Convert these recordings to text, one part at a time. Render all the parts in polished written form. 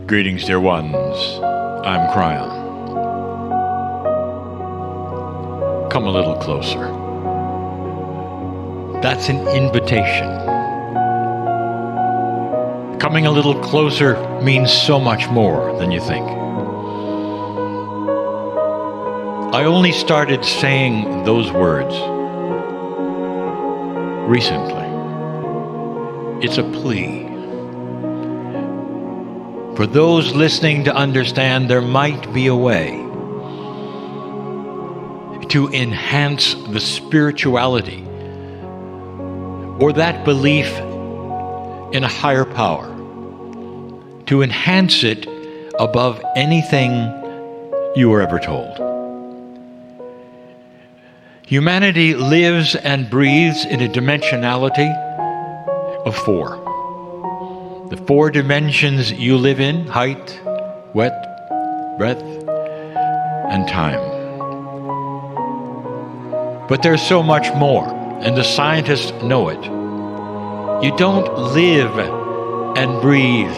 Greetings, dear ones. I'm Kryon. Come a little closer. That's an invitation. Coming a little closer means so much more than you think. I only started saying those words recently. It's a plea. For those listening to understand there might be a way to enhance the spirituality or that belief in a higher power, to enhance it above anything you were ever told. Humanity lives and breathes in a dimensionality of four. The four dimensions you live in: height, width, breadth, and time. But there's so much more, and the scientists know it. You don't live and breathe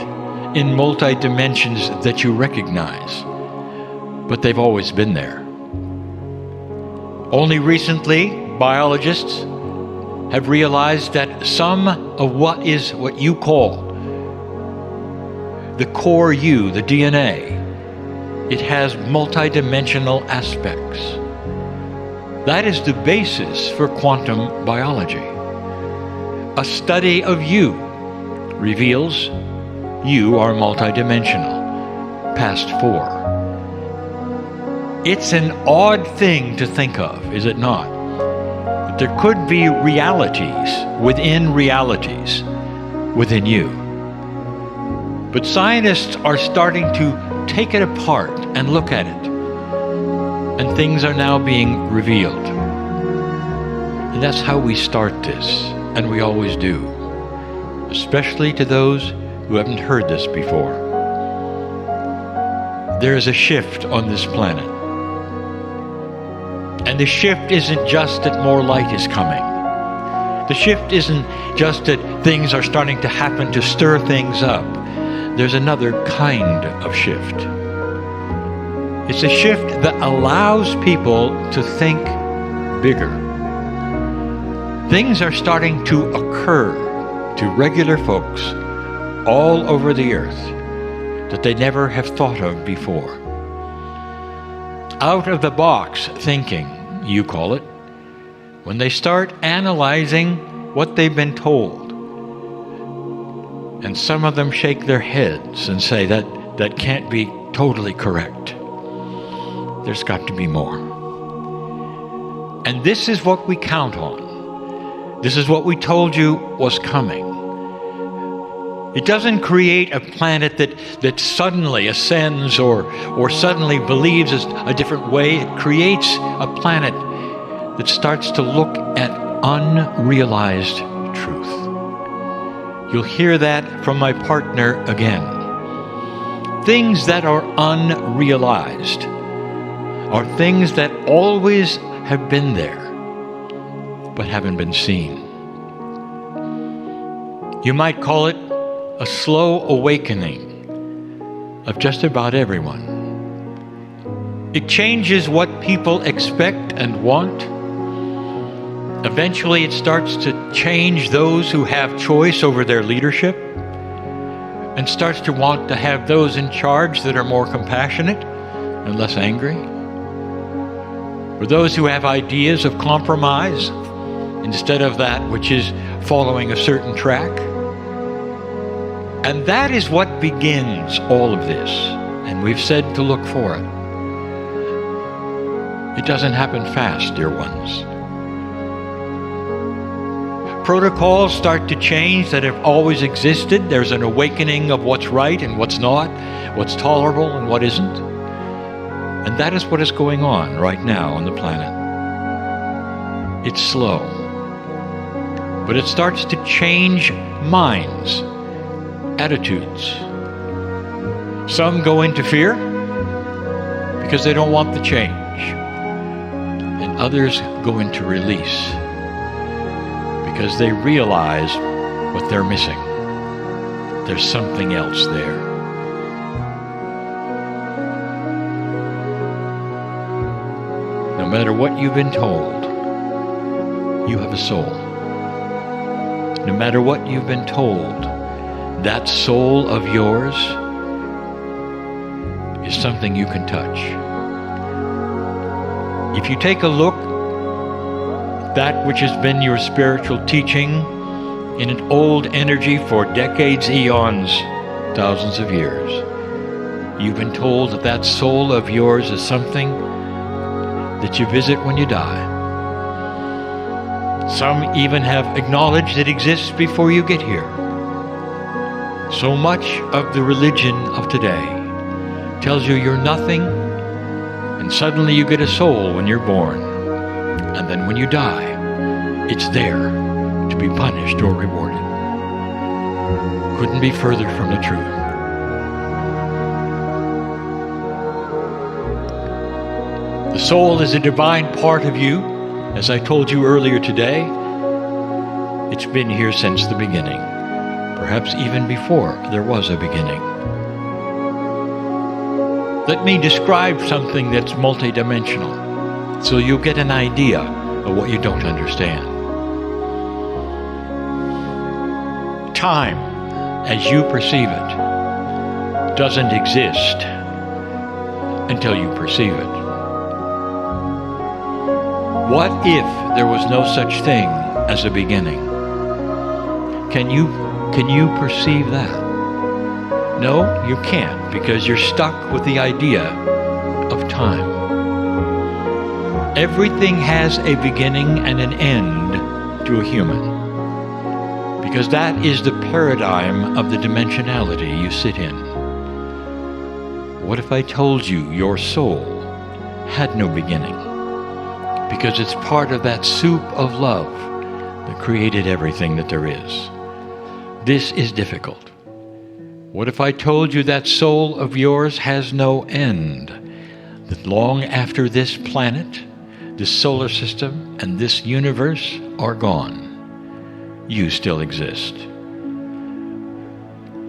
in multi-dimensions that you recognize, but they've always been there. Only recently, biologists have realized that some of what you call the core you, the DNA, it has multidimensional aspects. That is the basis for quantum biology. A study of you reveals you are multidimensional, past four. It's an odd thing to think of, is it not? That there could be realities within you. But scientists are starting to take it apart and look at it. And things are now being revealed. And that's how we start this, and we always do. Especially to those who haven't heard this before. There is a shift on this planet. And the shift isn't just that more light is coming. The shift isn't just that things are starting to happen to stir things up. There's another kind of shift. It's a shift that allows people to think bigger. Things are starting to occur to regular folks all over the earth that they never have thought of before. Out of the box thinking, you call it, when they start analyzing what they've been told. And some of them shake their heads and say that can't be totally correct. There's got to be more. And this is what we count on. This is what we told you was coming. It doesn't create a planet that suddenly ascends or suddenly believes a different way. It creates a planet that starts to look at unrealized truth. You'll hear that from my partner again. Things that are unrealized are things that always have been there, but haven't been seen. You might call it a slow awakening of just about everyone. It changes what people expect and want. Eventually, it starts to change those who have choice over their leadership and starts to want to have those in charge that are more compassionate and less angry. For those who have ideas of compromise instead of that which is following a certain track. And that is what begins all of this. And we've said to look for it. It doesn't happen fast, dear ones. Protocols start to change that have always existed. There's an awakening of what's right and what's not, what's tolerable and what isn't. And that is what is going on right now on the planet. It's slow. But it starts to change minds, attitudes. Some go into fear because they don't want the change. And others go into release because they realize what they're missing. There's something else there. no matter what you've been told, you have a soul. No matter what you've been told, that soul of yours is something you can touch. If you take a look at that which has been your spiritual teaching in an old energy for decades, eons, thousands of years, you've been told that that soul of yours is something that you visit when you die. Some even have acknowledged it exists before you get here. So much of the religion of today tells you you're nothing, and suddenly you get a soul when you're born. And then when you die, it's there to be punished or rewarded. Couldn't be further from the truth. The soul is a divine part of you. As I told you earlier today, it's been here since the beginning, perhaps even before there was a beginning. Let me describe something that's multidimensional, so you'll get an idea of what you don't understand. Time, as you perceive it, doesn't exist until you perceive it. What if there was no such thing as a beginning? Can you perceive that? No, you can't, because you're stuck with the idea of time. Everything has a beginning and an end to a human, because that is the paradigm of the dimensionality you sit in. What if I told you your soul had no beginning? Because it's part of that soup of love that created everything that there is. This is difficult. What if I told you that soul of yours has no end? That long after this planet, this solar system, and this universe are gone, you still exist.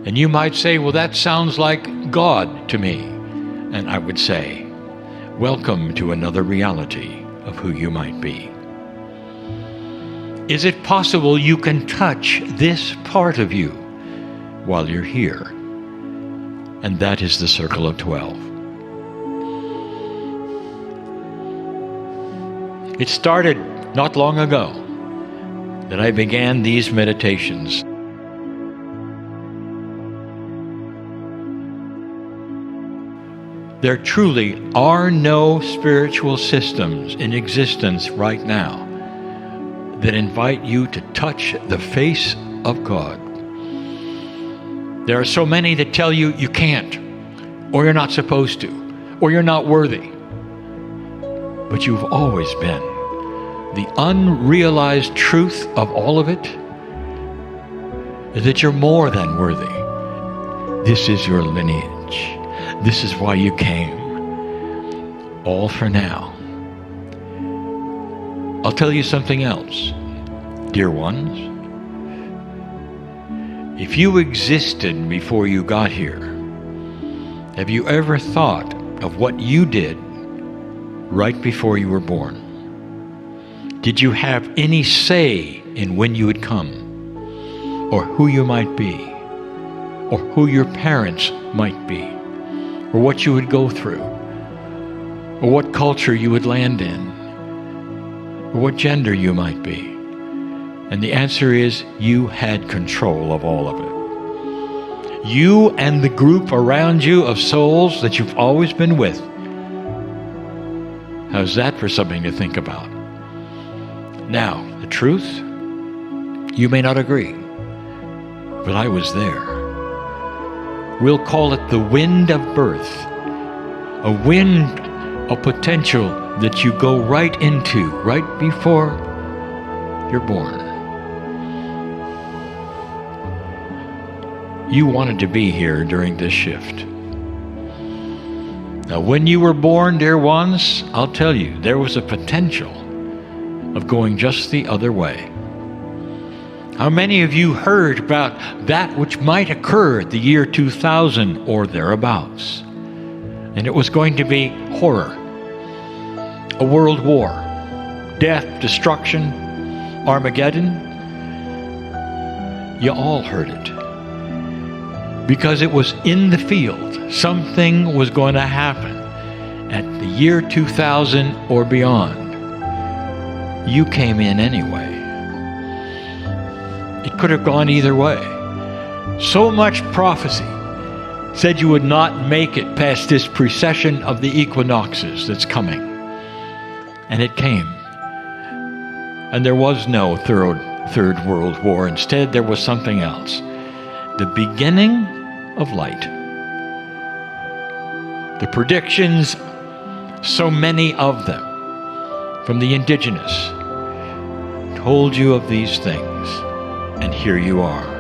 And you might say, well, that sounds like God to me. And I would say, welcome to another reality of who you might be. Is it possible you can touch this part of you while you're here? And that is the circle of 12. It started not long ago that I began these meditations. There truly are no spiritual systems in existence right now that invite you to touch the face of God. There are so many that tell you you can't, or you're not supposed to, or you're not worthy. But you've always been. The unrealized truth of all of it is that you're more than worthy. This is your lineage. This is why you came. All for now. I'll tell you something else, dear ones. If you existed before you got here, have you ever thought of what you did right before you were born? Did you have any say in when you would come, or who you might be, or who your parents might be, or what you would go through, or what culture you would land in, or what gender you might be? And the answer is, you had control of all of it. You and the group around you of souls that you've always been with. How's that for something to think about? Now, the truth, you may not agree, but I was there. We'll call it the wind of birth, a wind of potential that you go right into, right before you're born. You wanted to be here during this shift. Now, when you were born, dear ones, I'll tell you, there was a potential of going just the other way. How many of you heard about that which might occur at the year 2000 or thereabouts? And it was going to be horror. a world war, death, destruction, Armageddon, you all heard it. Because it was in the field. Something was going to happen at the year 2000 or beyond. You came in anyway. It could have gone either way. So much prophecy said you would not make it past this precession of the equinoxes that's coming. And it came. And there was no third world war. Instead, there was something else. The beginning of light. The predictions, so many of them, from the indigenous, told you of these things. And here you are.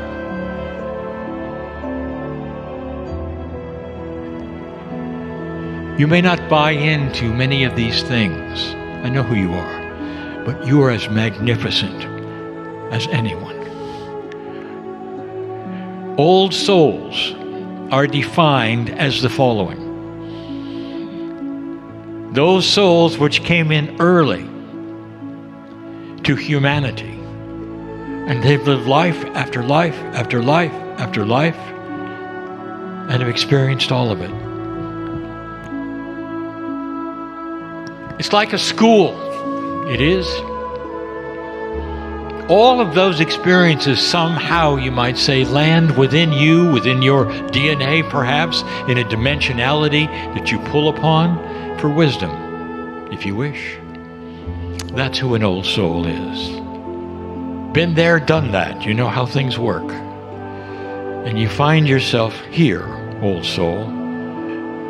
You may not buy into many of these things. I know who you are. But you are as magnificent as anyone. Old souls are defined as the following. Those souls which came in early to humanity, and they've lived life after life after life after life, and have experienced all of it. It's like a school. It is. All of those experiences somehow, you might say, land within you, within your DNA perhaps, in a dimensionality that you pull upon for wisdom, if you wish. That's who an old soul is. Been there, done that. You know how things work. And you find yourself here, old soul,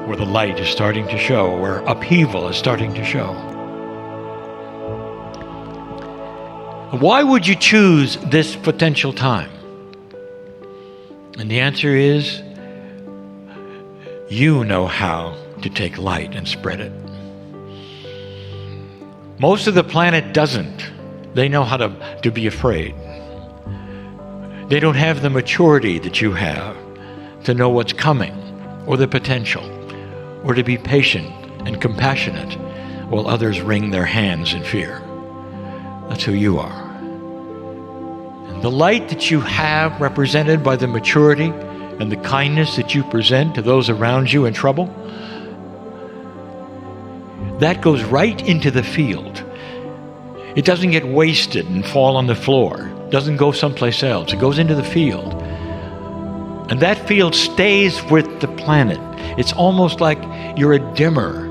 where the light is starting to show, where upheaval is starting to show. Why would you choose this potential time? And the answer is, you know how to take light and spread it. Most of the planet doesn't. They know how to be afraid. They don't have the maturity that you have to know what's coming, or the potential, or to be patient and compassionate while others wring their hands in fear. That's who you are. And the light that you have, represented by the maturity and the kindness that you present to those around you in trouble, that goes right into the field. It doesn't get wasted and fall on the floor. It doesn't go someplace else. It goes into the field. And that field stays with the planet. It's almost like you're a dimmer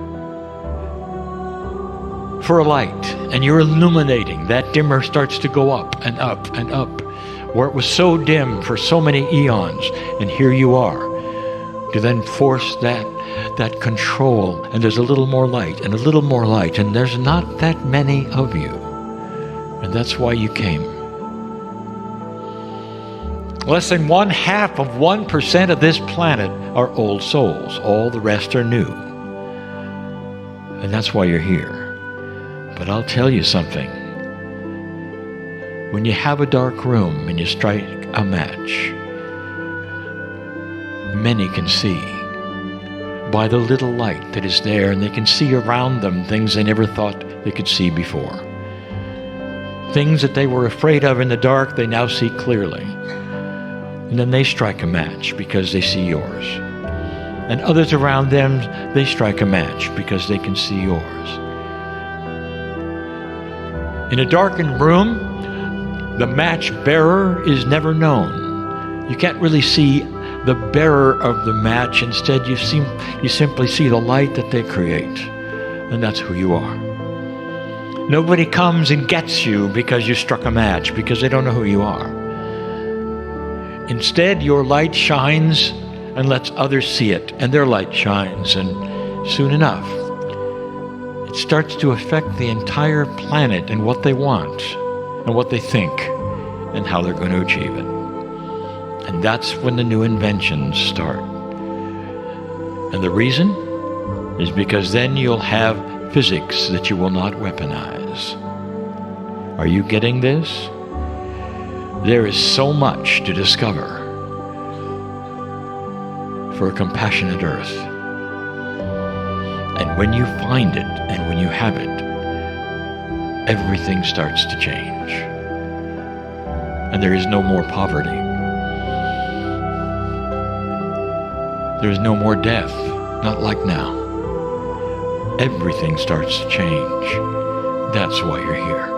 for a light, and you're illuminating. That dimmer starts to go up and up and up, where it was so dim for so many eons, and here you are, to then force that control, and there's a little more light, and a little more light, and there's not that many of you, and that's why you came. Less than 0.5% of this planet are old souls. All the rest are new. And that's why you're here. But I'll tell you something. When you have a dark room and you strike a match, many can see by the little light that is there, and they can see around them things they never thought they could see before. Things that they were afraid of in the dark, they now see clearly. And then they strike a match because they see yours. And others around them, they strike a match because they can see yours. In a darkened room, the match bearer is never known. You can't really see the bearer of the match. Instead, you simply see the light that they create. And that's who you are. Nobody comes and gets you because you struck a match, because they don't know who you are. Instead, your light shines and lets others see it, and their light shines, and soon enough, it starts to affect the entire planet and what they want, and what they think, and how they're going to achieve it. And that's when the new inventions start. And the reason is because then you'll have physics that you will not weaponize. Are you getting this? There is so much to discover for a compassionate earth. And when you find it, and when you have it, everything starts to change. And there is no more poverty. There is no more death, not like now. Everything starts to change. That's why you're here.